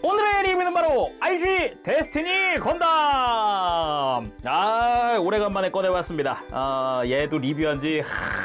오늘의 리뷰는 바로 RG 데스티니 건담! 오래간만에 꺼내봤습니다. 얘도 리뷰한 지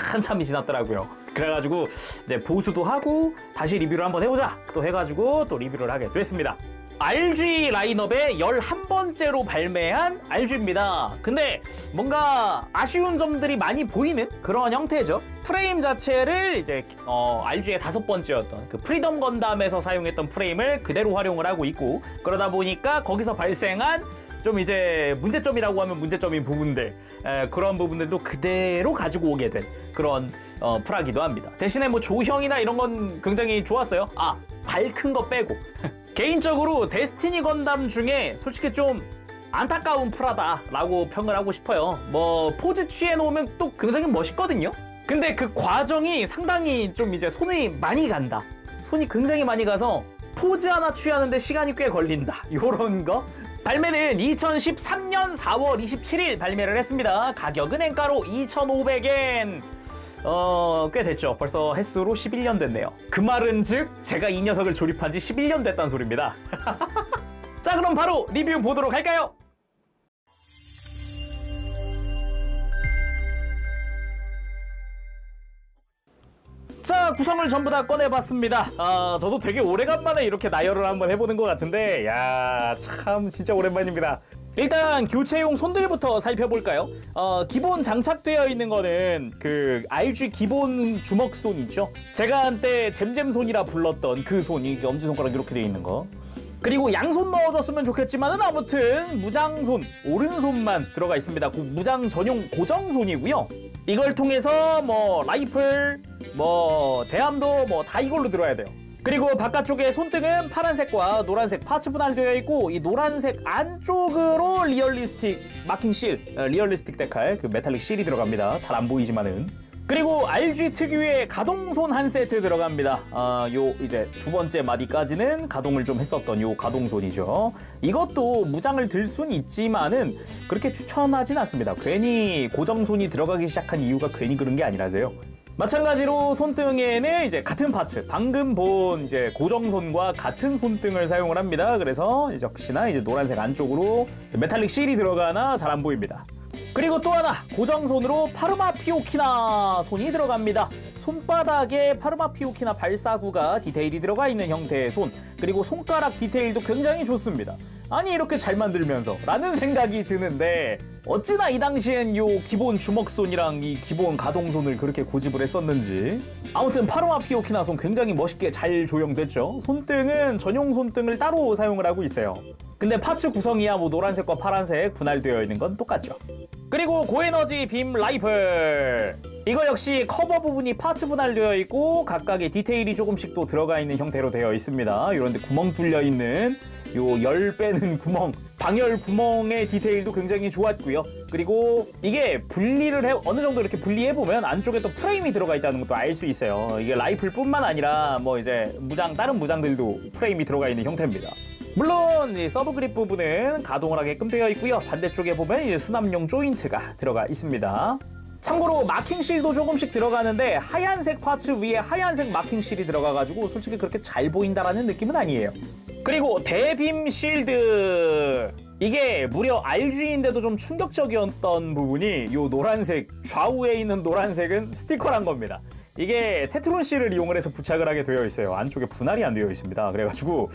한참이 지났더라고요. 그래가지고 이제 보수도 하고 다시 리뷰를 한번 해보자 또 해가지고 또 리뷰를 하게 됐습니다. RG 라인업의 11번째로 발매한 RG입니다. 근데 뭔가 아쉬운 점들이 많이 보이는 그런 형태죠. 프레임 자체를 이제 RG의 5번째였던 그 프리덤 건담에서 사용했던 프레임을 그대로 활용을 하고 있고, 그러다 보니까 거기서 발생한 좀 이제 문제점이라고 하면 문제점인 부분들, 그런 부분들도 그대로 가지고 오게 된 그런 프라기도 합니다. 대신에 뭐 조형이나 이런 건 굉장히 좋았어요. 발 큰 거 빼고 개인적으로 데스티니 건담 중에 솔직히 좀 안타까운 프라다라고 평을 하고 싶어요. 뭐 포즈 취해 놓으면 또 굉장히 멋있거든요. 근데 그 과정이 상당히 좀 이제 손이 많이 간다. 손이 굉장히 많이 가서 포즈 하나 취하는데 시간이 꽤 걸린다. 요런 거. 발매는 2013년 4월 27일 발매를 했습니다. 가격은 엔가로 2,500엔. 꽤 됐죠. 벌써 횟수로 11년 됐네요. 그 말은 즉 제가 이 녀석을 조립한 지 11년 됐다는 소리입니다. 자, 그럼 바로 리뷰 보도록 할까요? 자, 구성을 전부 다 꺼내봤습니다. 저도 되게 오래간만에 이렇게 나열을 한번 해보는 것 같은데, 야, 참 진짜 오랜만입니다. 일단 교체용 손들부터 살펴볼까요? 기본 장착되어 있는 거는 그 RG 기본 주먹손 있죠? 제가 한때 잼잼손이라 불렀던 그 손이 엄지손가락 이렇게 되어 있는 거. 그리고 양손 넣어줬으면 좋겠지만은 아무튼 무장손, 오른손만 들어가 있습니다. 무장 전용 고정손이고요. 이걸 통해서 뭐 라이플, 뭐 대함도 뭐 다 이걸로 들어야 돼요. 그리고 바깥쪽에 손등은 파란색과 노란색 파츠 분할되어 있고, 이 노란색 안쪽으로 리얼리스틱 마킹 실, 리얼리스틱 데칼 그 메탈릭 실이 들어갑니다. 잘 안 보이지만은. 그리고 RG 특유의 가동손 한 세트 들어갑니다. 요 이제 두 번째 마디까지는 가동을 좀 했었던 요 가동손이죠. 이것도 무장을 들 순 있지만은 그렇게 추천하진 않습니다. 괜히 고정손이 들어가기 시작한 이유가 괜히 그런 게 아니라서요. 마찬가지로 손등에는 이제 같은 파츠, 방금 본 이제 고정손과 같은 손등을 사용을 합니다. 그래서 역시나 이제 노란색 안쪽으로 메탈릭 실이 들어가나 잘 안 보입니다. 그리고 또 하나, 고정손으로 파르마 피오키나 손이 들어갑니다. 손바닥에 파르마 피오키나 발사구가 디테일이 들어가 있는 형태의 손, 그리고 손가락 디테일도 굉장히 좋습니다. 아니 이렇게 잘 만들면서 라는 생각이 드는데, 어찌나 이 당시엔 요 기본 주먹손이랑 이 기본 가동손을 그렇게 고집을 했었는지. 아무튼 파르마 피오키나 손 굉장히 멋있게 잘 조형됐죠. 손등은 전용 손등을 따로 사용을 하고 있어요. 근데 파츠 구성이야 뭐 노란색과 파란색 분할되어 있는 건 똑같죠. 그리고 고에너지 빔 라이플, 이거 역시 커버 부분이 파츠 분할되어 있고 각각의 디테일이 조금씩 또 들어가 있는 형태로 되어 있습니다. 이런데 구멍 뚫려 있는 요 열 빼는 구멍, 방열 구멍의 디테일도 굉장히 좋았고요. 그리고 이게 분리를 어느 정도 이렇게 분리해보면 안쪽에 또 프레임이 들어가 있다는 것도 알 수 있어요. 이게 라이플뿐만 아니라 뭐 이제 다른 무장들도 프레임이 들어가 있는 형태입니다. 물론 이 서브 그립 부분은 가동을 하게끔 되어 있고요. 반대쪽에 보면 이제 수납용 조인트가 들어가 있습니다. 참고로 마킹 실도 조금씩 들어가는데 하얀색 파츠 위에 하얀색 마킹 실이 들어가가지고 솔직히 그렇게 잘 보인다라는 느낌은 아니에요. 그리고 대빔 실드, 이게 무려 RG인데도 좀 충격적이었던 부분이 요 노란색, 좌우에 있는 노란색은 스티커란 겁니다. 이게 테트론 실을 이용을 해서 부착을 하게 되어 있어요. 안쪽에 분할이 안 되어 있습니다. 그래가지고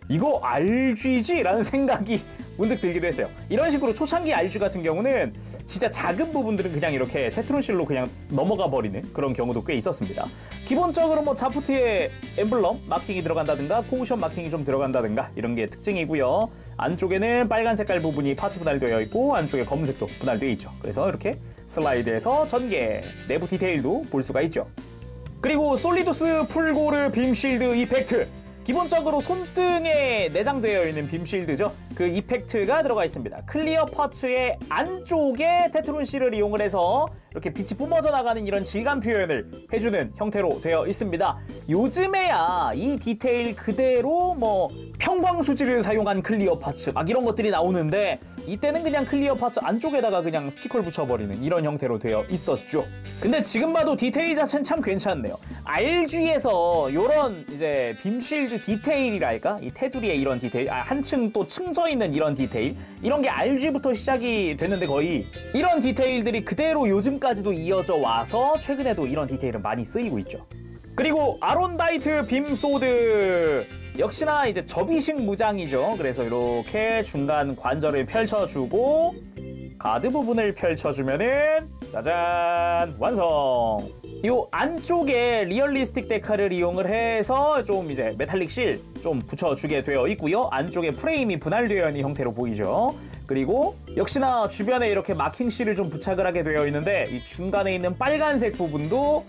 이거 RG지? 라는 생각이 문득 들기도 했어요. 이런 식으로 초창기 RG 같은 경우는 진짜 작은 부분들은 그냥 이렇게 테트론 실로 그냥 넘어가 버리는 그런 경우도 꽤 있었습니다. 기본적으로 뭐 자프트에 엠블럼 마킹이 들어간다든가 포지션 마킹이 좀 들어간다든가 이런 게 특징이고요. 안쪽에는 빨간 색깔 부분이 파츠 분할되어 있고 안쪽에 검은색도 분할되어 있죠. 그래서 이렇게 슬라이드해서 전개, 내부 디테일도 볼 수가 있죠. 그리고 솔리두스 풀고르 빔실드 이펙트, 기본적으로 손등에 내장되어 있는 빔실드죠. 그 이펙트가 들어가 있습니다. 클리어 파츠의 안쪽에 테트론 실을 이용을 해서 이렇게 빛이 뿜어져 나가는 이런 질감 표현을 해주는 형태로 되어 있습니다. 요즘에야 이 디테일 그대로 뭐 평광수지를 사용한 클리어 파츠 막 이런 것들이 나오는데 이때는 그냥 클리어 파츠 안쪽에다가 그냥 스티커를 붙여버리는 이런 형태로 되어 있었죠. 근데 지금 봐도 디테일 자체는 참 괜찮네요. RG에서 요런 이제 빔쉴드 디테일이랄까? 이 테두리에 이런 디테일, 한층 또 층져 있는 이런 디테일, 이런 게 RG부터 시작이 됐는데 거의 이런 디테일들이 그대로 요즘까지도 이어져 와서 최근에도 이런 디테일은 많이 쓰이고 있죠. 그리고 아론다이트 빔소드 역시나 이제 접이식 무장이죠. 그래서 이렇게 중간 관절을 펼쳐주고 가드 부분을 펼쳐주면은 짜잔 완성. 요 안쪽에 리얼리스틱 데카를 이용을 해서 좀 이제 메탈릭 실 좀 붙여주게 되어 있고요. 안쪽에 프레임이 분할되어 있는 형태로 보이죠. 그리고 역시나 주변에 이렇게 마킹 실을 좀 부착을 하게 되어 있는데 이 중간에 있는 빨간색 부분도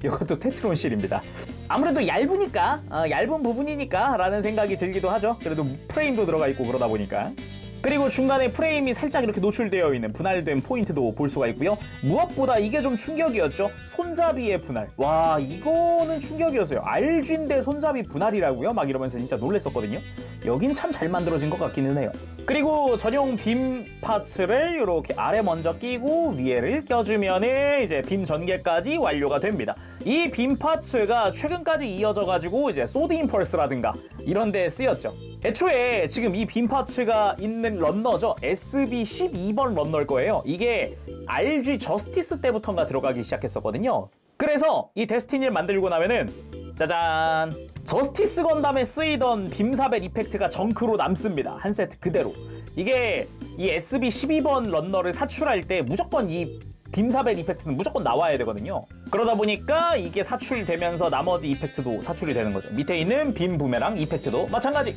요것도 테트론 실입니다. 아무래도 얇으니까 얇은 부분이니까 라는 생각이 들기도 하죠. 그래도 프레임도 들어가 있고 그러다 보니까. 그리고 중간에 프레임이 살짝 이렇게 노출되어 있는 분할된 포인트도 볼 수가 있고요. 무엇보다 이게 좀 충격이었죠. 손잡이의 분할. 와, 이거는 충격이었어요. RG인데 손잡이 분할이라고요? 막 이러면서 진짜 놀랬었거든요. 여긴 참 잘 만들어진 것 같기는 해요. 그리고 전용 빔 파츠를 이렇게 아래 먼저 끼고 위에를 껴주면은 이제 빔 전개까지 완료가 됩니다. 이 빔 파츠가 최근까지 이어져가지고 이제 소드 임펄스라든가 이런 데 쓰였죠. 애초에 지금 이 빔 파츠가 있는 런너죠. SB12번 런너일 거예요. 이게 RG 저스티스 때부터인가 들어가기 시작했었거든요. 그래서 이 데스티니를 만들고 나면은 짜잔! 저스티스 건담에 쓰이던 빔사벨 이펙트가 정크로 남습니다. 한 세트 그대로. 이게 이 SB12번 런너를 사출할 때 무조건 이 빔사벨 이펙트는 무조건 나와야 되거든요. 그러다 보니까 이게 사출되면서 나머지 이펙트도 사출이 되는 거죠. 밑에 있는 빔 부메랑 이펙트도 마찬가지.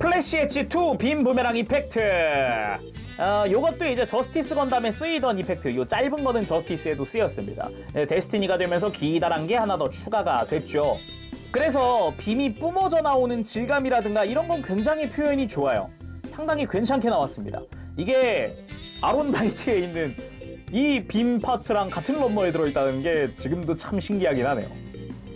플래시 엣지2 빔 부메랑 이펙트. 요것도 이제 저스티스 건담에 쓰이던 이펙트, 요 짧은 거는 저스티스에도 쓰였습니다. 데스티니가 되면서 기다란 게 하나 더 추가가 됐죠. 그래서 빔이 뿜어져 나오는 질감이라든가 이런 건 굉장히 표현이 좋아요. 상당히 괜찮게 나왔습니다. 이게 아론다이트에 있는 이 빔 파츠랑 같은 런너에 들어있다는 게 지금도 참 신기하긴 하네요.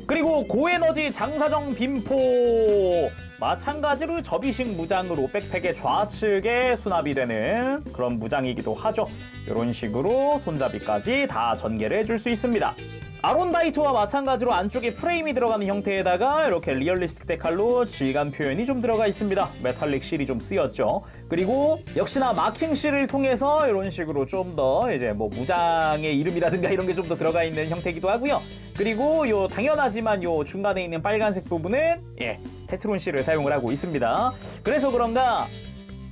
그리고 고에너지 장사정 빔포 마찬가지로 접이식 무장으로 백팩의 좌측에 수납이 되는 그런 무장이기도 하죠. 이런 식으로 손잡이까지 다 전개를 해줄 수 있습니다. 아론다이트와 마찬가지로 안쪽에 프레임이 들어가는 형태에다가 이렇게 리얼리스틱 데칼로 질감 표현이 좀 들어가 있습니다. 메탈릭 실이 좀 쓰였죠. 그리고 역시나 마킹 실을 통해서 이런 식으로 좀 더 이제 뭐 무장의 이름이라든가 이런 게 좀 더 들어가 있는 형태이기도 하고요. 그리고 요 당연하지만 요 중간에 있는 빨간색 부분은 테트론 실을 사용을 하고 있습니다. 그래서 그런가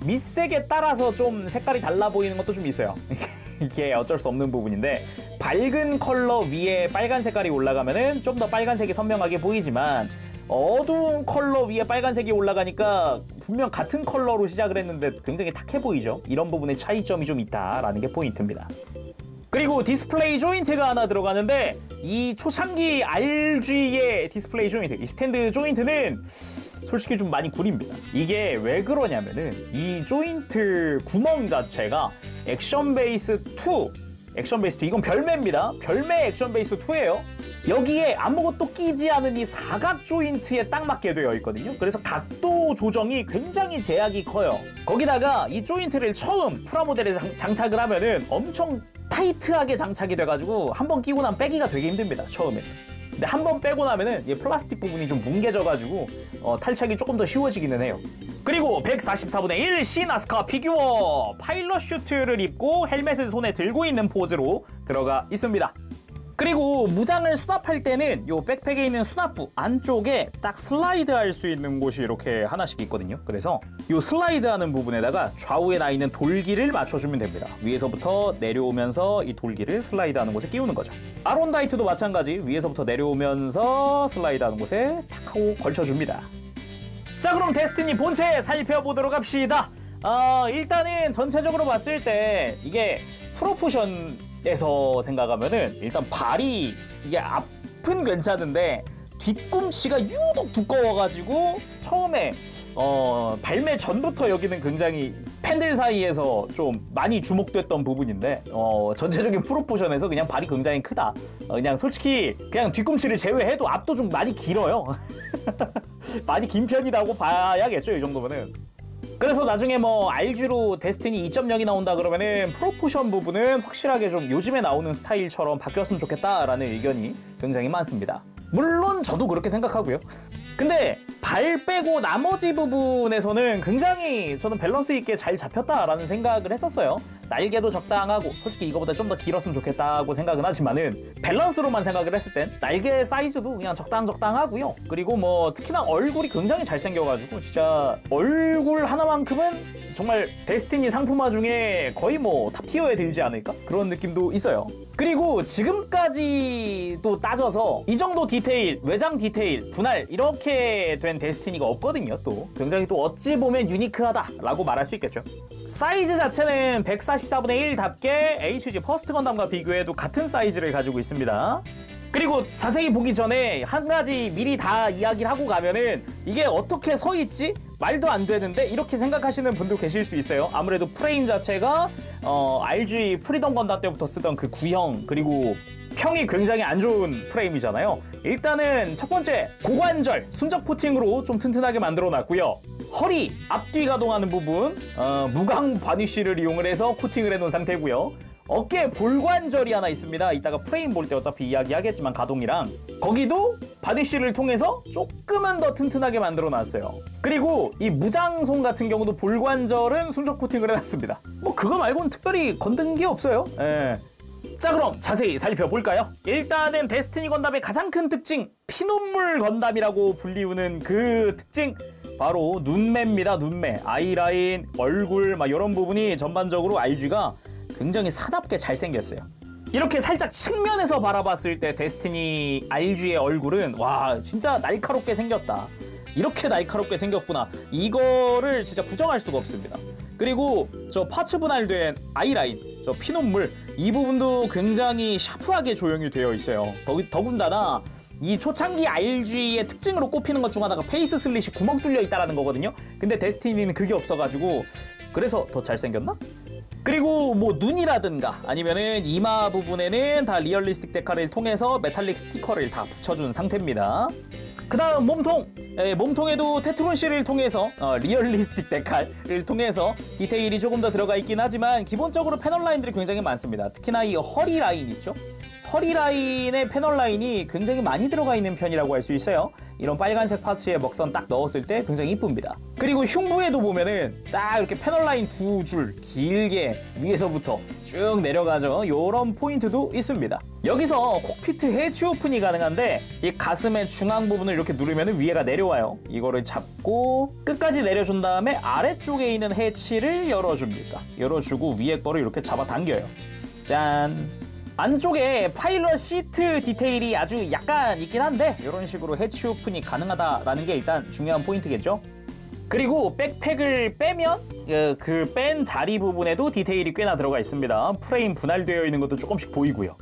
밑색에 따라서 좀 색깔이 달라 보이는 것도 좀 있어요. 이게 어쩔 수 없는 부분인데 밝은 컬러 위에 빨간 색깔이 올라가면은 좀 더 빨간색이 선명하게 보이지만 어두운 컬러 위에 빨간색이 올라가니까 분명 같은 컬러로 시작을 했는데 굉장히 탁해 보이죠. 이런 부분에 차이점이 좀 있다라는 게 포인트입니다. 그리고 디스플레이 조인트가 하나 들어가는데 이 초창기 RG의 디스플레이 조인트, 이 스탠드 조인트는 솔직히 좀 많이 구립니다. 이게 왜 그러냐면은 이 조인트 구멍 자체가 액션 베이스 2 이건 별매입니다. 별매 액션 베이스 2예요. 여기에 아무것도 끼지 않은 이 사각 조인트에 딱 맞게 되어 있거든요. 그래서 각도 조정이 굉장히 제약이 커요. 거기다가 이 조인트를 처음 프라모델에 장착을 하면은 엄청 타이트하게 장착이 돼가지고 한번 끼고 나면 빼기가 되게 힘듭니다. 처음에. 근데 한번 빼고 나면은 이 플라스틱 부분이 좀 뭉개져가지고 탈착이 조금 더 쉬워지기는 해요. 그리고 144분의 1 시나스카 피규어 파일럿 슈트를 입고 헬멧을 손에 들고 있는 포즈로 들어가 있습니다. 그리고 무장을 수납할 때는 요 백팩에 있는 수납부 안쪽에 딱 슬라이드 할 수 있는 곳이 이렇게 하나씩 있거든요. 그래서 요 슬라이드 하는 부분에다가 좌우에 나 있는 돌기를 맞춰주면 됩니다. 위에서부터 내려오면서 이 돌기를 슬라이드 하는 곳에 끼우는 거죠. 아론다이트도 마찬가지 위에서부터 내려오면서 슬라이드 하는 곳에 탁 하고 걸쳐줍니다. 자, 그럼 데스티니 본체 살펴보도록 합시다. 일단은 전체적으로 봤을 때 이게 프로포션에서 생각하면은 일단 발이 이게 앞은 괜찮은데 뒤꿈치가 유독 두꺼워가지고 처음에 발매 전부터 여기는 굉장히 팬들 사이에서 좀 많이 주목됐던 부분인데 전체적인 프로포션에서 그냥 발이 굉장히 크다. 그냥 솔직히 그냥 뒤꿈치를 제외해도 앞도 좀 많이 길어요. 많이 긴 편이라고 봐야겠죠, 이 정도면은. 그래서 나중에 뭐 RG로 데스티니 2.0이 나온다 그러면은 프로포션 부분은 확실하게 좀 요즘에 나오는 스타일처럼 바뀌었으면 좋겠다라는 의견이 굉장히 많습니다. 물론 저도 그렇게 생각하고요. 근데 발 빼고 나머지 부분에서는 굉장히 저는 밸런스 있게 잘 잡혔다라는 생각을 했었어요. 날개도 적당하고 솔직히 이거보다 좀 더 길었으면 좋겠다고 생각은 하지만은 밸런스로만 생각을 했을 땐 날개 사이즈도 그냥 적당하고요. 그리고 뭐 특히나 얼굴이 굉장히 잘생겨가지고 진짜 얼굴 하나만큼은 정말 데스티니 상품화 중에 거의 뭐 탑티어에 들지 않을까? 그런 느낌도 있어요. 그리고 지금까지도 따져서 이 정도 디테일, 외장 디테일, 분할 이렇게 된 데스티니가 없거든요. 또 굉장히 또 어찌 보면 유니크하다라고 말할 수 있겠죠. 사이즈 자체는 144분의 1답게 HG 퍼스트 건담과 비교해도 같은 사이즈를 가지고 있습니다. 그리고 자세히 보기 전에 한 가지 미리 다 이야기를 하고 가면은 이게 어떻게 서 있지? 말도 안 되는데 이렇게 생각하시는 분도 계실 수 있어요. 아무래도 프레임 자체가 RG 프리덤 건담 때부터 쓰던 그 구형 그리고 평이 굉장히 안 좋은 프레임이잖아요. 일단은 첫 번째 고관절 순적 코팅으로 좀 튼튼하게 만들어 놨고요. 허리 앞뒤 가동하는 부분 무광 바니쉬를 이용을 해서 코팅을 해놓은 상태고요. 어깨 볼관절이 하나 있습니다. 이따가 프레임 볼 때 어차피 이야기하겠지만 가동이랑 거기도 바니쉬를 통해서 조금은 더 튼튼하게 만들어 놨어요. 그리고 이 무장손 같은 경우도 볼관절은 순적 코팅을 해놨습니다. 뭐 그거 말고는 특별히 건든 게 없어요. 예. 자, 그럼 자세히 살펴볼까요? 일단은 데스티니 건담의 가장 큰 특징, 피눈물 건담이라고 불리우는 그 특징, 바로 눈매입니다. 눈매, 아이라인, 얼굴 막 이런 부분이 전반적으로 RG가 굉장히 사납게 잘생겼어요. 이렇게 살짝 측면에서 바라봤을 때 데스티니 RG의 얼굴은 와 진짜 날카롭게 생겼다. 이렇게 날카롭게 생겼구나. 이거를 진짜 부정할 수가 없습니다. 그리고 저 파츠 분할된 아이라인, 저 피눈물 이 부분도 굉장히 샤프하게 조형이 되어 있어요. 더군다나 이 초창기 RG의 특징으로 꼽히는 것 중 하나가 페이스 슬릿이 구멍 뚫려 있다는 거거든요. 근데 데스티니는 그게 없어가지고 그래서 더 잘생겼나? 그리고 뭐 눈이라든가 아니면은 이마 부분에는 다 리얼리스틱 데칼을 통해서 메탈릭 스티커를 다 붙여준 상태입니다. 그 다음 몸통! 몸통에도 테트론 실을 통해서 리얼리스틱 데칼을 통해서 디테일이 조금 더 들어가 있긴 하지만 기본적으로 패널 라인들이 굉장히 많습니다. 특히나 이 허리 라인 있죠? 허리 라인의 패널 라인이 굉장히 많이 들어가 있는 편이라고 할 수 있어요. 이런 빨간색 파츠에 먹선 딱 넣었을 때 굉장히 이쁩니다. 그리고 흉부에도 보면은 딱 이렇게 패널 라인 두 줄 길게 위에서부터 쭉 내려가죠. 요런 포인트도 있습니다. 여기서 콕피트 해치 오픈이 가능한데 이 가슴의 중앙 부분을 이렇게 누르면 위에가 내려와요. 이거를 잡고 끝까지 내려준 다음에 아래쪽에 있는 해치를 열어줍니다. 열어주고 위에 거를 이렇게 잡아당겨요. 짠! 안쪽에 파일럿 시트 디테일이 아주 약간 있긴 한데 이런 식으로 해치 오픈이 가능하다라는 게 일단 중요한 포인트겠죠. 그리고 백팩을 빼면 그 뺀 자리 부분에도 디테일이 꽤나 들어가 있습니다. 프레임 분할되어 있는 것도 조금씩 보이고요.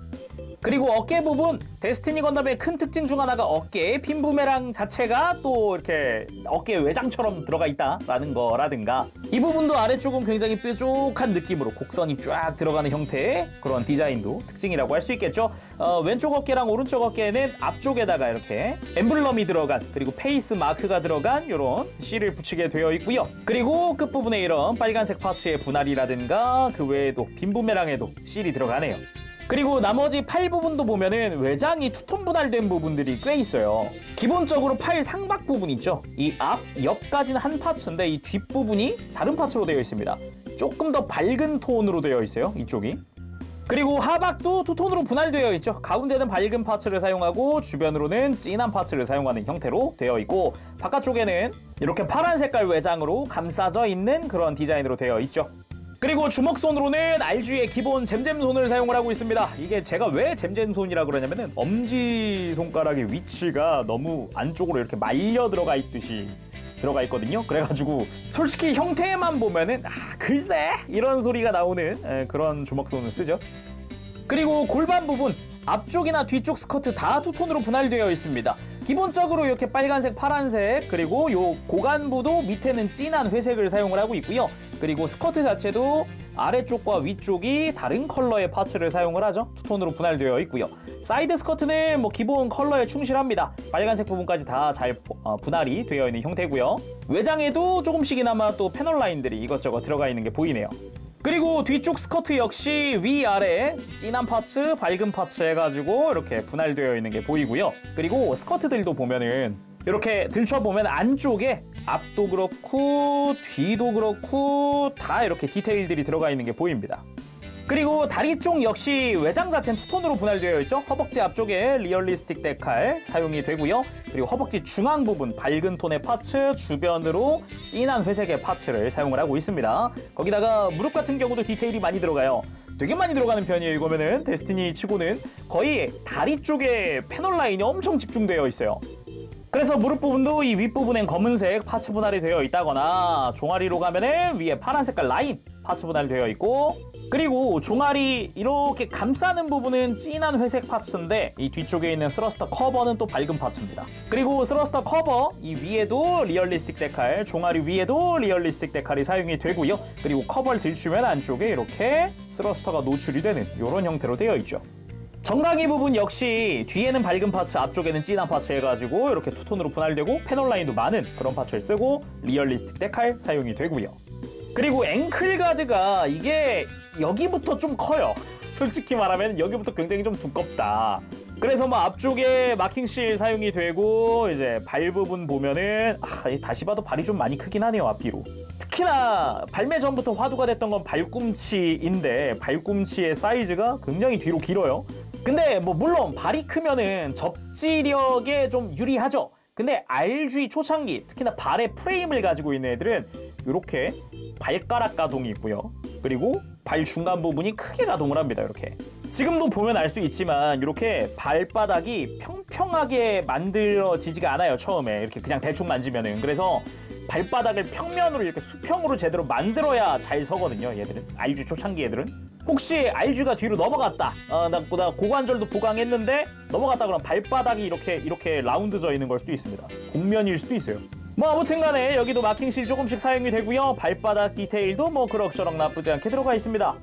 그리고 어깨 부분, 데스티니 건담의 큰 특징 중 하나가 어깨에 핀 부메랑 자체가 또 이렇게 어깨 외장처럼 들어가 있다라는 거라든가 이 부분도 아래쪽은 굉장히 뾰족한 느낌으로 곡선이 쫙 들어가는 형태의 그런 디자인도 특징이라고 할 수 있겠죠. 왼쪽 어깨랑 오른쪽 어깨는 앞쪽에다가 이렇게 엠블럼이 들어간 그리고 페이스 마크가 들어간 이런 실을 붙이게 되어 있고요. 그리고 끝부분에 이런 빨간색 파츠의 분할이라든가 그 외에도 빈 부메랑에도 실이 들어가네요. 그리고 나머지 팔 부분도 보면은 외장이 투톤 분할된 부분들이 꽤 있어요. 기본적으로 팔 상박 부분 있죠? 이 앞, 옆까지는 한 파츠인데 이 뒷부분이 다른 파츠로 되어 있습니다. 조금 더 밝은 톤으로 되어 있어요, 이쪽이. 그리고 하박도 투톤으로 분할되어 있죠. 가운데는 밝은 파츠를 사용하고 주변으로는 진한 파츠를 사용하는 형태로 되어 있고 바깥쪽에는 이렇게 파란 색깔 외장으로 감싸져 있는 그런 디자인으로 되어 있죠. 그리고 주먹손으로는 RG의 기본 잼잼손을 사용을 하고 있습니다. 이게 제가 왜 잼잼손이라 그러냐면은 엄지손가락의 위치가 너무 안쪽으로 이렇게 말려 들어가 있듯이 들어가 있거든요. 그래가지고 솔직히 형태만 보면은 글쎄 이런 소리가 나오는 그런 주먹손을 쓰죠. 그리고 골반 부분 앞쪽이나 뒤쪽 스커트 다 투톤으로 분할되어 있습니다. 기본적으로 이렇게 빨간색, 파란색, 그리고 요 고관부도 밑에는 진한 회색을 사용을 하고 있고요. 그리고 스커트 자체도 아래쪽과 위쪽이 다른 컬러의 파츠를 사용을 하죠. 투톤으로 분할되어 있고요. 사이드 스커트는 뭐 기본 컬러에 충실합니다. 빨간색 부분까지 다 잘 분할이 되어 있는 형태고요. 외장에도 조금씩이나마 또 패널 라인들이 이것저것 들어가 있는 게 보이네요. 그리고 뒤쪽 스커트 역시 위아래 진한 파츠, 밝은 파츠 해가지고 이렇게 분할되어 있는 게 보이고요. 그리고 스커트들도 보면은 이렇게 들춰보면 안쪽에 앞도 그렇고 뒤도 그렇고 다 이렇게 디테일들이 들어가 있는 게 보입니다. 그리고 다리 쪽 역시 외장 자체는 투톤으로 분할되어 있죠. 허벅지 앞쪽에 리얼리스틱 데칼 사용이 되고요. 그리고 허벅지 중앙 부분 밝은 톤의 파츠, 주변으로 진한 회색의 파츠를 사용을 하고 있습니다. 거기다가 무릎 같은 경우도 디테일이 많이 들어가요. 되게 많이 들어가는 편이에요. 이거면은 데스티니 치고는 거의 다리 쪽에 패널 라인이 엄청 집중되어 있어요. 그래서 무릎 부분도 이 윗부분엔 검은색 파츠 분할이 되어 있다거나, 종아리로 가면은 위에 파란 색깔 라인 파츠 분할이 되어 있고, 그리고 종아리 이렇게 감싸는 부분은 진한 회색 파츠인데 이 뒤쪽에 있는 스러스터 커버는 또 밝은 파츠입니다. 그리고 스러스터 커버 이 위에도 리얼리스틱 데칼, 종아리 위에도 리얼리스틱 데칼이 사용이 되고요. 그리고 커버를 들추면 안쪽에 이렇게 스러스터가 노출이 되는 이런 형태로 되어 있죠. 정강이 부분 역시 뒤에는 밝은 파츠, 앞쪽에는 진한 파츠 해가지고 이렇게 투톤으로 분할되고 패널 라인도 많은 그런 파츠를 쓰고 리얼리스틱 데칼 사용이 되고요. 그리고 앵클 가드가 이게 여기부터 좀 커요. 솔직히 말하면 여기부터 굉장히 좀 두껍다. 그래서 뭐 앞쪽에 마킹실 사용이 되고, 이제 발 부분 보면은 다시 봐도 발이 좀 많이 크긴 하네요, 앞뒤로. 특히나 발매 전부터 화두가 됐던 건 발꿈치인데 발꿈치의 사이즈가 굉장히 뒤로 길어요. 근데 뭐 물론 발이 크면은 접지력에 좀 유리하죠. 근데 RG 초창기, 특히나 발의 프레임을 가지고 있는 애들은 이렇게 발가락 가동이 있고요. 그리고 발 중간 부분이 크게 가동을 합니다. 이렇게. 지금도 보면 알 수 있지만 이렇게 발바닥이 평평하게 만들어지지가 않아요. 처음에 이렇게 그냥 대충 만지면은. 그래서 발바닥을 평면으로 이렇게 수평으로 제대로 만들어야 잘 서거든요. 얘들은. RG 초창기 애들은. 혹시 RG가 뒤로 넘어갔다. 나 고관절도 보강했는데 넘어갔다 그러면 발바닥이 이렇게 라운드져 있는 걸 수도 있습니다. 곡면일 수도 있어요. 뭐 아무튼 간에 여기도 마킹실 조금씩 사용이 되고요. 발바닥 디테일도 뭐 그럭저럭 나쁘지 않게 들어가 있습니다.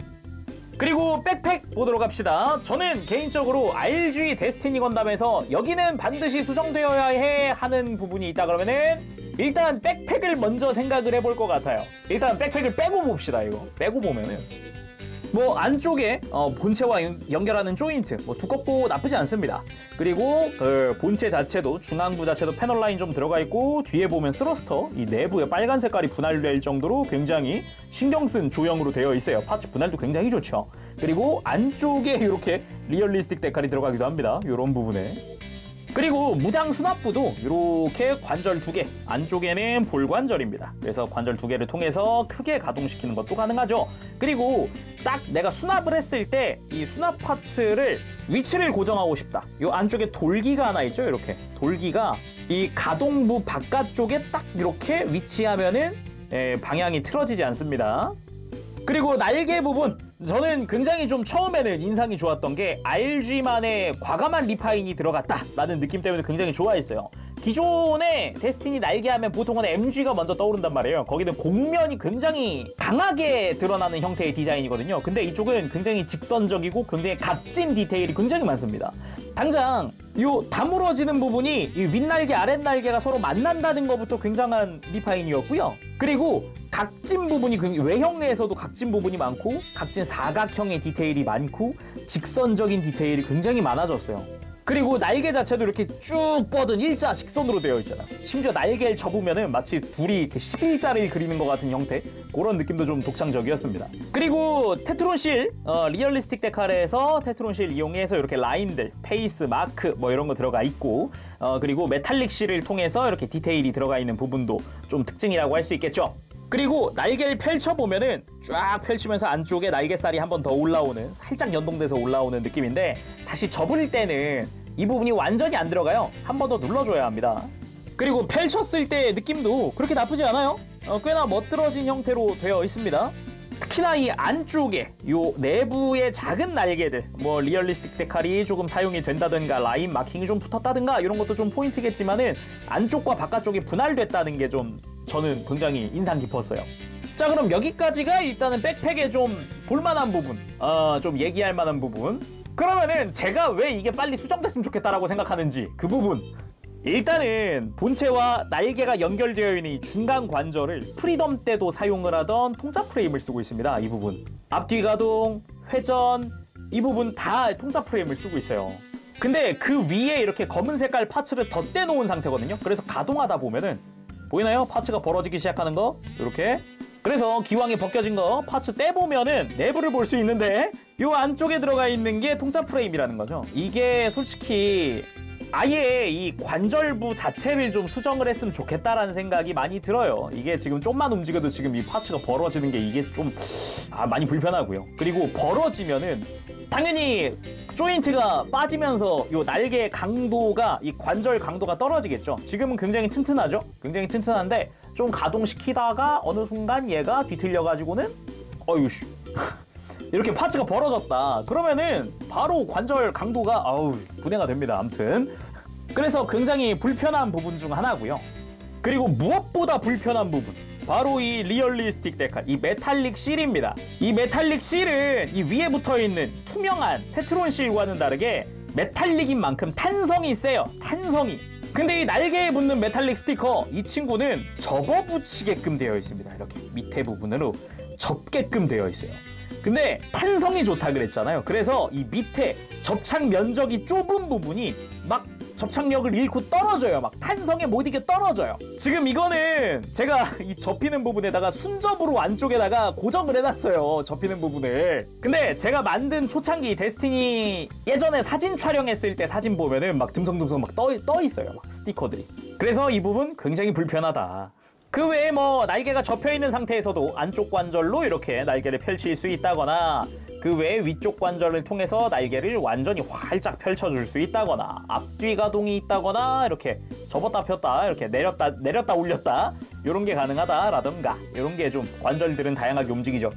그리고 백팩 보도록 합시다. 저는 개인적으로 RG 데스티니 건담에서 여기는 반드시 수정되어야 해 하는 부분이 있다 그러면은 일단 백팩을 먼저 생각을 해볼 것 같아요. 일단 백팩을 빼고 봅시다. 이거 빼고 보면은 뭐 안쪽에 본체와 연결하는 조인트 뭐 두껍고 나쁘지 않습니다. 그리고 그 본체 자체도 중앙부 자체도 패널 라인 좀 들어가 있고, 뒤에 보면 스러스터 이 내부에 빨간 색깔이 분할될 정도로 굉장히 신경 쓴 조형으로 되어 있어요. 파츠 분할도 굉장히 좋죠. 그리고 안쪽에 이렇게 리얼리스틱 데칼이 들어가기도 합니다. 이런 부분에. 그리고 무장 수납부도 이렇게 관절 2개, 안쪽에는 볼관절입니다. 그래서 관절 2개를 통해서 크게 가동시키는 것도 가능하죠. 그리고 딱 내가 수납을 했을 때 이 수납 파츠를 위치를 고정하고 싶다. 이 안쪽에 돌기가 하나 있죠. 이렇게 돌기가 이 가동부 바깥쪽에 딱 이렇게 위치하면은 방향이 틀어지지 않습니다. 그리고 날개 부분, 저는 굉장히 좀 처음에는 인상이 좋았던 게 RG만의 과감한 리파인이 들어갔다라는 느낌 때문에 굉장히 좋아했어요. 기존의 데스티니 날개 하면 보통은 MG가 먼저 떠오른단 말이에요. 거기는 곡면이 굉장히 강하게 드러나는 형태의 디자인이거든요. 근데 이쪽은 굉장히 직선적이고 굉장히 값진 디테일이 굉장히 많습니다. 당장 요 다물어지는 부분이 이 윗날개 아랫날개가 서로 만난다는 것부터 굉장한 리파인이었고요. 그리고 각진 부분이 외형에서도 각진 부분이 많고 각진 사각형의 디테일이 많고 직선적인 디테일이 굉장히 많아졌어요. 그리고 날개 자체도 이렇게 쭉 뻗은 일자 직선으로 되어 있잖아요. 심지어 날개를 접으면은 마치 둘이 이렇게 11자를 그리는 것 같은 형태, 그런 느낌도 좀 독창적이었습니다. 그리고 테트론실, 리얼리스틱 데칼에서 테트론실 이용해서 이렇게 라인들, 페이스, 마크 뭐 이런 거 들어가 있고, 그리고 메탈릭 실을 통해서 이렇게 디테일이 들어가 있는 부분도 좀 특징이라고 할 수 있겠죠. 그리고 날개를 펼쳐보면은 쫙 펼치면서 안쪽에 날개살이 한 번 더 올라오는, 살짝 연동돼서 올라오는 느낌인데, 다시 접을 때는 이 부분이 완전히 안 들어가요. 한 번 더 눌러줘야 합니다. 그리고 펼쳤을 때 느낌도 그렇게 나쁘지 않아요. 꽤나 멋들어진 형태로 되어 있습니다. 특히나 이 안쪽에 요 내부의 작은 날개들, 뭐 리얼리스틱 데칼이 조금 사용이 된다든가 라인 마킹이 좀 붙었다든가 이런 것도 좀 포인트겠지만은 안쪽과 바깥쪽이 분할됐다는 게 좀 저는 굉장히 인상 깊었어요. 자, 그럼 여기까지가 일단은 백팩의 좀 볼만한 부분, 좀 얘기할 만한 부분. 그러면은 제가 왜 이게 빨리 수정됐으면 좋겠다라고 생각하는지 그 부분. 일단은 본체와 날개가 연결되어 있는 이 중간 관절을 프리덤 때도 사용을 하던 통짜 프레임을 쓰고 있습니다. 이 부분. 앞뒤 가동, 회전 이 부분 다 통짜 프레임을 쓰고 있어요. 근데 그 위에 이렇게 검은 색깔 파츠를 덧대 놓은 상태거든요. 그래서 가동하다 보면은 보이나요? 파츠가 벌어지기 시작하는 거 이렇게. 그래서 기왕에 벗겨진 거 파츠 떼보면은 내부를 볼 수 있는데 요 안쪽에 들어가 있는 게 통짜 프레임이라는 거죠. 이게 솔직히 아예 이 관절부 자체를 좀 수정을 했으면 좋겠다라는 생각이 많이 들어요. 이게 지금 좀만 움직여도 지금 이 파츠가 벌어지는 게 이게 좀 많이 불편하고요. 그리고 벌어지면은 당연히 조인트가 빠지면서 요 날개 강도가 이 관절 강도가 떨어지겠죠. 지금은 굉장히 튼튼하죠. 굉장히 튼튼한데 좀 가동시키다가 어느 순간 얘가 뒤틀려 가지고는 어이씨 이렇게 파츠가 벌어졌다. 그러면은 바로 관절 강도가 분해가 됩니다. 아무튼 그래서 굉장히 불편한 부분 중 하나고요. 그리고 무엇보다 불편한 부분 바로 이 리얼리스틱 데칼, 이 메탈릭 실입니다. 이 메탈릭 실은 이 위에 붙어있는 투명한 테트론 실과는 다르게 메탈릭인 만큼 탄성이 세요. 탄성이. 근데 이 날개에 붙는 메탈릭 스티커 이 친구는 접어붙이게끔 되어 있습니다. 이렇게 밑에 부분으로 접게끔 되어 있어요. 근데 탄성이 좋다 그랬잖아요. 그래서 이 밑에 접착 면적이 좁은 부분이 막 접착력을 잃고 떨어져요. 막 탄성에 못 이겨 떨어져요. 지금 이거는 제가 이 접히는 부분에다가 순접으로 안쪽에다가 고정을 해놨어요. 접히는 부분을. 근데 제가 만든 초창기 데스티니 예전에 사진 촬영했을 때 사진 보면은 막 듬성듬성 막 떠 있어요. 막 스티커들이. 그래서 이 부분 굉장히 불편하다. 그 외에 뭐 날개가 접혀있는 상태에서도 안쪽 관절로 이렇게 날개를 펼칠 수 있다거나 그 외에 위쪽 관절을 통해서 날개를 완전히 활짝 펼쳐줄 수 있다거나 앞뒤 가동이 있다거나 이렇게 접었다 폈다 이렇게 내렸다 올렸다 이런 게 가능하다라던가 이런 게 좀 관절들은 다양하게 움직이죠.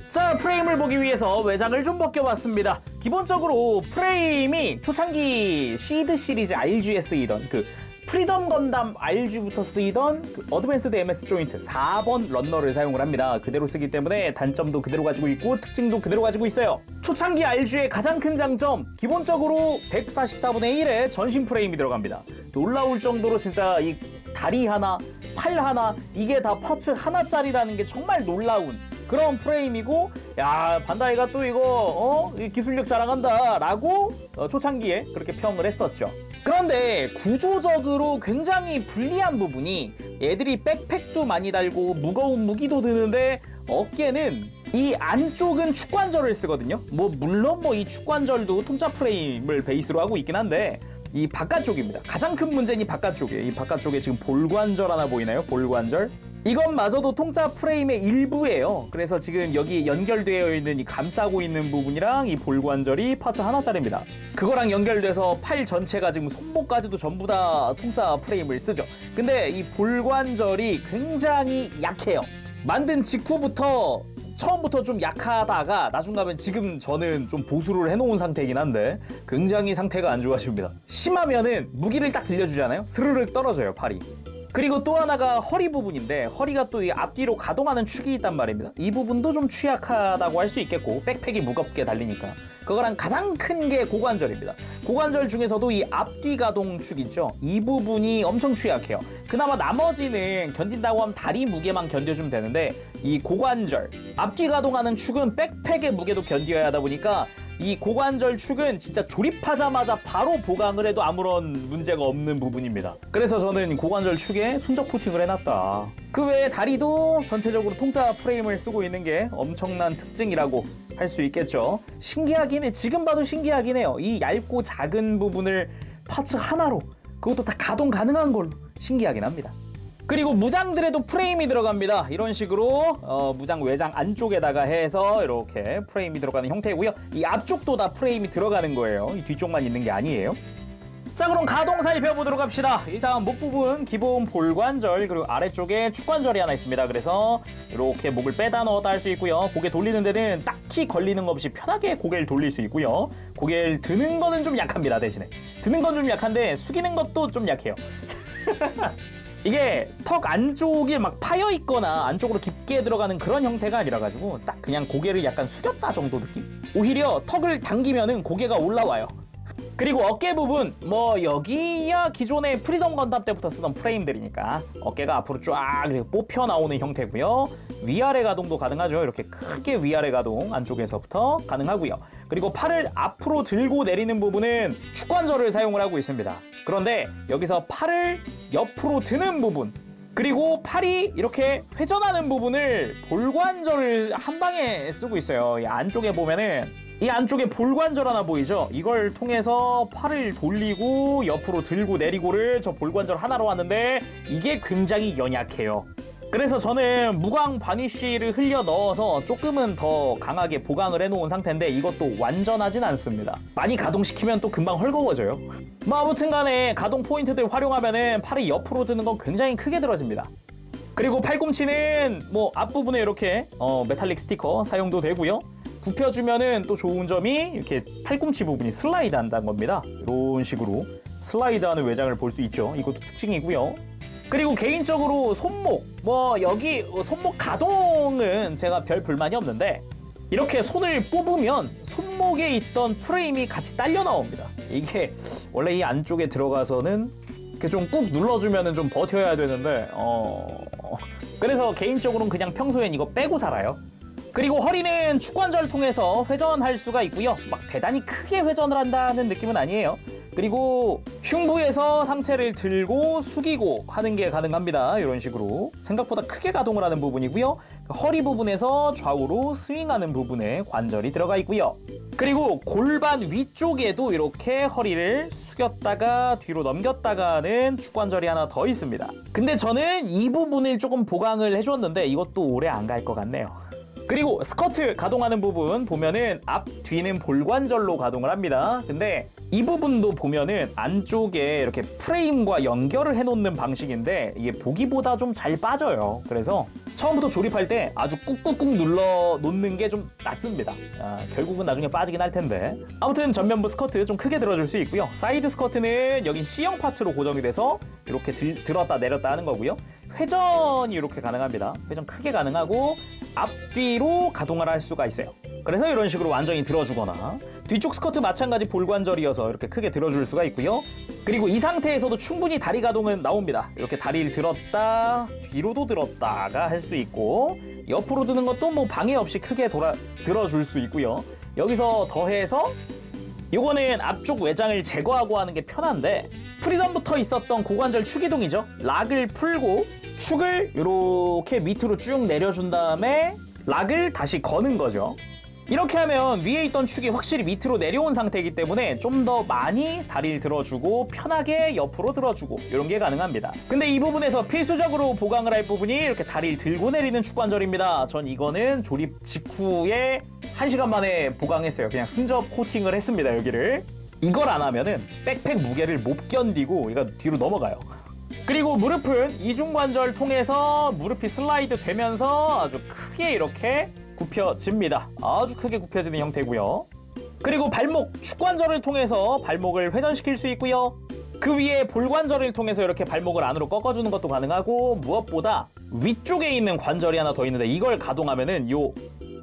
자, 프레임을 보기 위해서 외장을 좀 벗겨봤습니다. 기본적으로 프레임이 초창기 시드 시리즈 RG에 쓰이던 그 프리덤 건담 RG부터 쓰이던 그 어드밴스드 MS 조인트 4번 런너를 사용을 합니다. 그대로 쓰기 때문에 단점도 그대로 가지고 있고 특징도 그대로 가지고 있어요. 초창기 RG의 가장 큰 장점, 기본적으로 144분의 1의 전신 프레임이 들어갑니다. 놀라울 정도로 진짜 이 다리 하나, 팔 하나 이게 다 파츠 하나짜리라는 게 정말 놀라운 그런 프레임이고, 야, 반다이가 또 이거 기술력 자랑한다 라고 초창기에 그렇게 평을 했었죠. 그런데 구조적으로 굉장히 불리한 부분이 애들이 백팩도 많이 달고 무거운 무기도 드는데 어깨는 이 안쪽은 축관절을 쓰거든요. 물론 이 축관절도 통짜 프레임을 베이스로 하고 있긴 한데 이 바깥쪽입니다. 가장 큰 문제는 이 바깥쪽이에요. 이 바깥쪽에 지금 볼관절 하나 보이나요? 볼관절. 이것마저도 통짜 프레임의 일부예요. 그래서 지금 여기 연결되어 있는 이 감싸고 있는 부분이랑 이 볼관절이 파츠 하나짜리입니다. 그거랑 연결돼서 팔 전체가 지금 손목까지도 전부 다 통짜 프레임을 쓰죠. 근데 이 볼관절이 굉장히 약해요. 만든 직후부터 처음부터 좀 약하다가 나중 가면 지금 저는 좀 보수를 해놓은 상태이긴 한데 굉장히 상태가 안 좋아집니다. 심하면은 무기를 딱 들려주잖아요. 스르륵 떨어져요, 팔이. 그리고 또 하나가 허리 부분인데 허리가 또 이 앞뒤로 가동하는 축이 있단 말입니다. 이 부분도 좀 취약하다고 할 수 있겠고 백팩이 무겁게 달리니까 그거랑 가장 큰 게 고관절입니다. 고관절 중에서도 이 앞뒤 가동 축 있죠. 이 부분이 엄청 취약해요. 그나마 나머지는 견딘다고 하면 다리 무게만 견뎌주면 되는데 이 고관절, 앞뒤 가동하는 축은 백팩의 무게도 견뎌야 하다 보니까 이 고관절 축은 진짜 조립하자마자 바로 보강을 해도 아무런 문제가 없는 부분입니다. 그래서 저는 고관절 축에 순적 코팅을 해놨다. 그 외에 다리도 전체적으로 통짜 프레임을 쓰고 있는 게 엄청난 특징이라고 할 수 있겠죠. 신기하긴 해. 지금 봐도 신기하긴 해요. 이 얇고 작은 부분을 파츠 하나로 그것도 다 가동 가능한 걸로 신기하긴 합니다. 그리고 무장들에도 프레임이 들어갑니다. 이런 식으로 무장 외장 안쪽에다가 해서 이렇게 프레임이 들어가는 형태이고요. 이 앞쪽도 다 프레임이 들어가는 거예요. 이 뒤쪽만 있는 게 아니에요. 자, 그럼 가동 살펴보도록 합시다. 일단 목 부분 기본 볼관절, 그리고 아래쪽에 축관절이 하나 있습니다. 그래서 이렇게 목을 빼다 넣었다 할 수 있고요. 고개 돌리는 데는 딱히 걸리는 거 없이 편하게 고개를 돌릴 수 있고요. 고개를 드는 거는 좀 약합니다. 대신에 드는 건 좀 약한데 숙이는 것도 좀 약해요. 이게 턱 안쪽이 막 파여 있거나 안쪽으로 깊게 들어가는 그런 형태가 아니라 가지고 딱 그냥 고개를 약간 숙였다 정도 느낌? 오히려 턱을 당기면은 고개가 올라와요. 그리고 어깨 부분, 뭐 여기야 기존의 프리덤 건담 때부터 쓰던 프레임들이니까 어깨가 앞으로 쫙 이렇게 뽑혀 나오는 형태고요. 위아래 가동도 가능하죠. 이렇게 크게 위아래 가동 안쪽에서부터 가능하고요. 그리고 팔을 앞으로 들고 내리는 부분은 축관절을 사용을 하고 있습니다. 그런데 여기서 팔을 옆으로 드는 부분, 그리고 팔이 이렇게 회전하는 부분을 볼관절을 한 방에 쓰고 있어요. 이 안쪽에 보면은 이 안쪽에 볼관절 하나 보이죠? 이걸 통해서 팔을 돌리고 옆으로 들고 내리고를 저 볼관절 하나로 하는데 이게 굉장히 연약해요. 그래서 저는 무광 바니쉬를 흘려 넣어서 조금은 더 강하게 보강을 해놓은 상태인데 이것도 완전하진 않습니다. 많이 가동시키면 또 금방 헐거워져요. 뭐 아무튼 간에 가동 포인트들 활용하면은 팔이 옆으로 드는 건 굉장히 크게 들어집니다. 그리고 팔꿈치는 뭐 앞부분에 이렇게 메탈릭 스티커 사용도 되고요. 굽혀주면은 또 좋은 점이 이렇게 팔꿈치 부분이 슬라이드 한다는 겁니다. 이런 식으로 슬라이드하는 외장을 볼 수 있죠. 이것도 특징이고요. 그리고 개인적으로 손목, 뭐 여기 손목 가동은 제가 별 불만이 없는데 이렇게 손을 뽑으면 손목에 있던 프레임이 같이 딸려 나옵니다. 이게 원래 이 안쪽에 들어가서는 이렇게 좀 꾹 눌러주면은 좀 버텨야 되는데 그래서 개인적으로는 그냥 평소엔 이거 빼고 살아요. 그리고 허리는 축관절 통해서 회전할 수가 있고요. 막 대단히 크게 회전을 한다는 느낌은 아니에요. 그리고 흉부에서 상체를 들고 숙이고 하는 게 가능합니다. 이런 식으로 생각보다 크게 가동을 하는 부분이고요. 허리 부분에서 좌우로 스윙하는 부분에 관절이 들어가 있고요. 그리고 골반 위쪽에도 이렇게 허리를 숙였다가 뒤로 넘겼다가 하는 축관절이 하나 더 있습니다. 근데 저는 이 부분을 조금 보강을 해줬는데 이것도 오래 안 갈 것 같네요. 그리고 스커트 가동하는 부분 보면은 앞, 뒤는 볼관절로 가동을 합니다. 근데 이 부분도 보면은 안쪽에 이렇게 프레임과 연결을 해놓는 방식인데 이게 보기보다 좀 잘 빠져요. 그래서 처음부터 조립할 때 아주 꾹꾹꾹 눌러 놓는 게 좀 낫습니다. 결국은 나중에 빠지긴 할 텐데. 아무튼 전면부 스커트 좀 크게 들어줄 수 있고요. 사이드 스커트는 여긴 C형 파츠로 고정이 돼서 이렇게 들었다 내렸다 하는 거고요. 회전이 이렇게 가능합니다. 회전 크게 가능하고 앞뒤로 가동을 할 수가 있어요. 그래서 이런 식으로 완전히 들어주거나 뒤쪽 스커트 마찬가지 볼관절이어서 이렇게 크게 들어줄 수가 있고요. 그리고 이 상태에서도 충분히 다리 가동은 나옵니다. 이렇게 다리를 들었다 뒤로도 들었다가 할 수 있고 옆으로 드는 것도 뭐 방해 없이 크게 들어줄 수 있고요. 여기서 더해서 요거는 앞쪽 외장을 제거하고 하는 게 편한데 프리덤부터 있었던 고관절 축이동이죠. 락을 풀고 축을 이렇게 밑으로 쭉 내려준 다음에 락을 다시 거는 거죠. 이렇게 하면 위에 있던 축이 확실히 밑으로 내려온 상태이기 때문에 좀 더 많이 다리를 들어주고 편하게 옆으로 들어주고 이런 게 가능합니다. 근데 이 부분에서 필수적으로 보강을 할 부분이 이렇게 다리를 들고 내리는 축관절입니다. 전 이거는 조립 직후에 1시간 만에 보강했어요. 그냥 순접 코팅을 했습니다. 여기를. 이걸 안 하면은 백팩 무게를 못 견디고 얘가 뒤로 넘어가요. 그리고 무릎은 이중관절 통해서 무릎이 슬라이드 되면서 아주 크게 이렇게 굽혀집니다. 아주 크게 굽혀지는 형태고요. 그리고 발목, 축관절을 통해서 발목을 회전시킬 수 있고요. 그 위에 볼관절을 통해서 이렇게 발목을 안으로 꺾어주는 것도 가능하고 무엇보다 위쪽에 있는 관절이 하나 더 있는데 이걸 가동하면은 요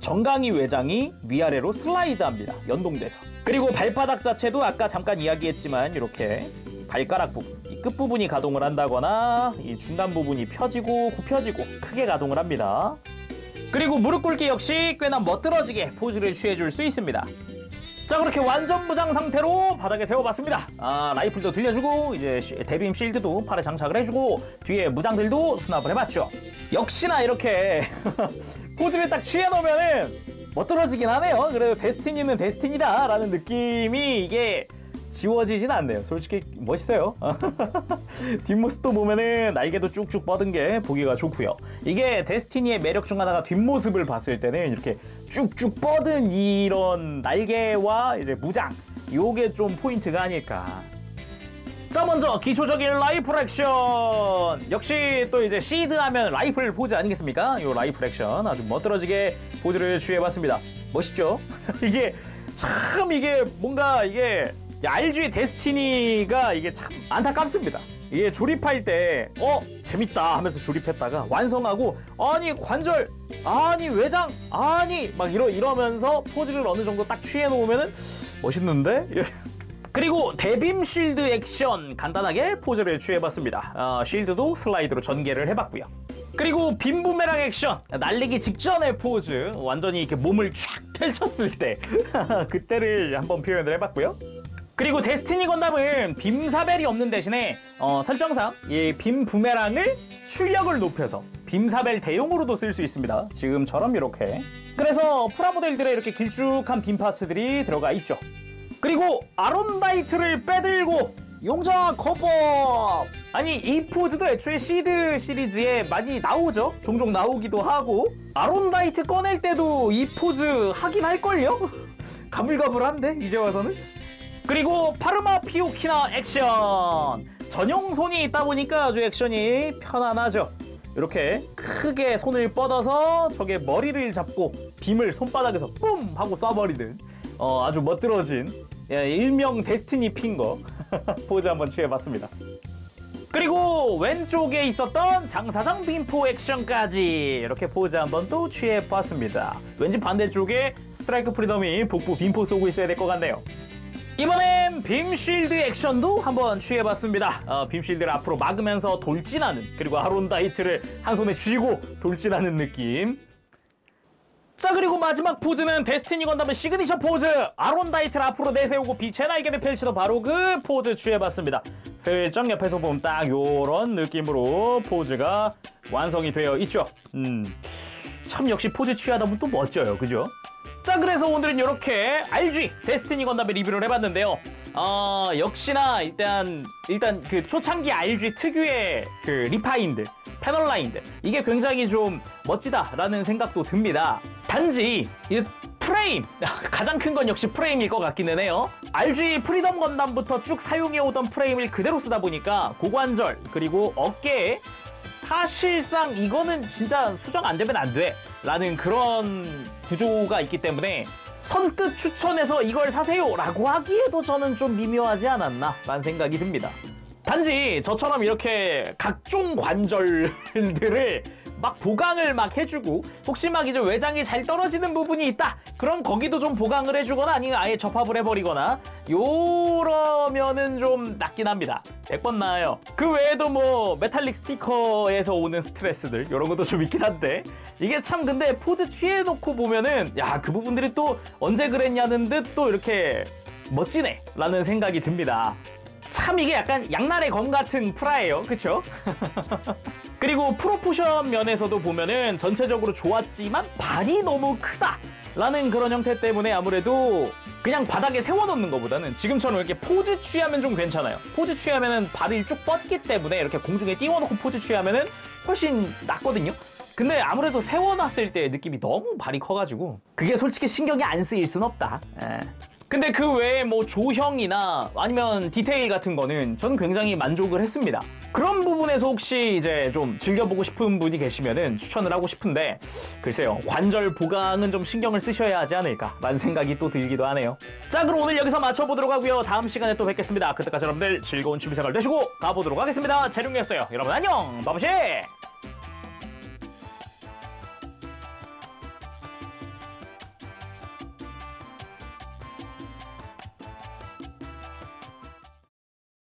정강이 외장이 위아래로 슬라이드합니다. 연동돼서. 그리고 발바닥 자체도 아까 잠깐 이야기했지만 이렇게 발가락 부분, 이 끝부분이 가동을 한다거나 이 중간 부분이 펴지고 굽혀지고 크게 가동을 합니다. 그리고 무릎 꿇기 역시 꽤나 멋들어지게 포즈를 취해줄 수 있습니다. 자, 그렇게 완전 무장 상태로 바닥에 세워봤습니다. 라이플도 들려주고 이제 대빔 실드도 팔에 장착을 해주고 뒤에 무장들도 수납을 해봤죠. 역시나 이렇게 포즈를 딱 취해놓으면은 멋들어지긴 하네요. 그래도 데스티니는 데스티니다 라는 느낌이 이게 지워지진 않네요. 솔직히 멋있어요. 뒷모습도 보면은 날개도 쭉쭉 뻗은 게 보기가 좋고요. 이게 데스티니의 매력 중 하나가 뒷모습을 봤을 때는 이렇게 쭉쭉 뻗은 이런 날개와 이제 무장 요게 좀 포인트가 아닐까. 자, 먼저 기초적인 라이플 액션. 역시 또 이제 시드 하면 라이플 포즈 아니겠습니까? 요 라이플 액션 아주 멋들어지게 포즈를 취해봤습니다. 멋있죠? 이게 뭔가 이게 RG 데스티니가 이게 참 안타깝습니다. 이게 조립할 때 재밌다 하면서 조립했다가 완성하고 아니 관절 아니 외장 아니 막 이러면서 포즈를 어느 정도 딱 취해 놓으면은 멋있는데. 그리고 대빔 쉴드 액션 간단하게 포즈를 취해봤습니다. 쉴드도 슬라이드로 전개를 해봤고요. 그리고 빔 부메랑 액션 날리기 직전의 포즈 완전히 이렇게 몸을 쫙 펼쳤을 때 그때를 한번 표현을 해봤고요. 그리고 데스티니 건담은 빔 사벨이 없는 대신에 설정상 이 빔 부메랑을 출력을 높여서 빔 사벨 대용으로도 쓸 수 있습니다. 지금처럼 이렇게. 그래서 프라모델들에 이렇게 길쭉한 빔 파츠들이 들어가 있죠. 그리고 아론다이트를 빼들고 용자 거법! 아니 이 포즈도 애초에 시드 시리즈에 많이 나오죠? 종종 나오기도 하고 아론다이트 꺼낼 때도 이 포즈 하긴 할걸요? 가물가물한데 이제 와서는? 그리고 파르마 피오키나 액션! 전용 손이 있다 보니까 아주 액션이 편안하죠. 이렇게 크게 손을 뻗어서 저게 머리를 잡고 빔을 손바닥에서 뿜! 하고 쏴버리는 아주 멋들어진 일명 데스티니 핑거 포즈 한번 취해봤습니다. 그리고 왼쪽에 있었던 장사장 빔포 액션까지 이렇게 포즈 한번 또 취해봤습니다. 왠지 반대쪽에 스트라이크 프리덤이 복부 빔포 쏘고 있어야 될 것 같네요. 이번엔 빔쉴드 액션도 한번 취해봤습니다. 빔쉴드를 앞으로 막으면서 돌진하는, 그리고 아론다이트를 한 손에 쥐고 돌진하는 느낌. 자, 그리고 마지막 포즈는 데스티니 건담의 시그니처 포즈! 아론다이트를 앞으로 내세우고 빛의 날개를 펼치던 바로 그 포즈 취해봤습니다. 슬쩍 옆에서 보면 딱 요런 느낌으로 포즈가 완성이 되어 있죠. 참 역시 포즈 취하다 보면 또 멋져요. 그죠? 자, 그래서 오늘은 이렇게 RG 데스티니 건담의 리뷰를 해봤는데요. 역시나 일단 그 초창기 RG 특유의 그 리파인들, 패널 라인들, 이게 굉장히 좀 멋지다라는 생각도 듭니다. 단지 이 프레임, 가장 큰 건 역시 프레임일 것 같기는 해요. RG 프리덤 건담부터 쭉 사용해오던 프레임을 그대로 쓰다 보니까 고관절 그리고 어깨에 사실상 이거는 진짜 수정 안 되면 안 돼 라는 그런 구조가 있기 때문에 선뜻 추천해서 이걸 사세요 라고 하기에도 저는 좀 미묘하지 않았나 라는 생각이 듭니다. 단지 저처럼 이렇게 각종 관절들을 막 보강을 막 해주고 혹시 막 이제 외장이 잘 떨어지는 부분이 있다 그럼 거기도 좀 보강을 해주거나 아니면 아예 접합을 해버리거나 요러면은 좀 낫긴 합니다. 100번 나아요. 그 외에도 뭐 메탈릭 스티커에서 오는 스트레스들 요런 것도 좀 있긴 한데 이게 참 근데 포즈 취해놓고 보면은 야, 그 부분들이 또 언제 그랬냐는 듯 또 이렇게 멋지네 라는 생각이 듭니다. 참 이게 약간 양날의 검 같은 프라예요. 그쵸? 그리고 프로포션 면에서도 보면은 전체적으로 좋았지만 발이 너무 크다 라는 그런 형태 때문에 아무래도 그냥 바닥에 세워놓는 것보다는 지금처럼 이렇게 포즈 취하면 좀 괜찮아요. 포즈 취하면은 발을 쭉 뻗기 때문에 이렇게 공중에 띄워놓고 포즈 취하면은 훨씬 낫거든요. 근데 아무래도 세워놨을 때 느낌이 너무 발이 커가지고 그게 솔직히 신경이 안 쓰일 순 없다. 근데 그 외에 뭐 조형이나 아니면 디테일 같은 거는 전 굉장히 만족을 했습니다. 그런 부분에서 혹시 이제 좀 즐겨보고 싶은 분이 계시면은 추천을 하고 싶은데 글쎄요, 관절 보강은 좀 신경을 쓰셔야 하지 않을까라는 생각이 또 들기도 하네요. 자, 그럼 오늘 여기서 마쳐보도록 하고요. 다음 시간에 또 뵙겠습니다. 그때까지 여러분들 즐거운 취미생활 되시고 가보도록 하겠습니다. 재룡이었어요. 여러분 안녕! 바보시!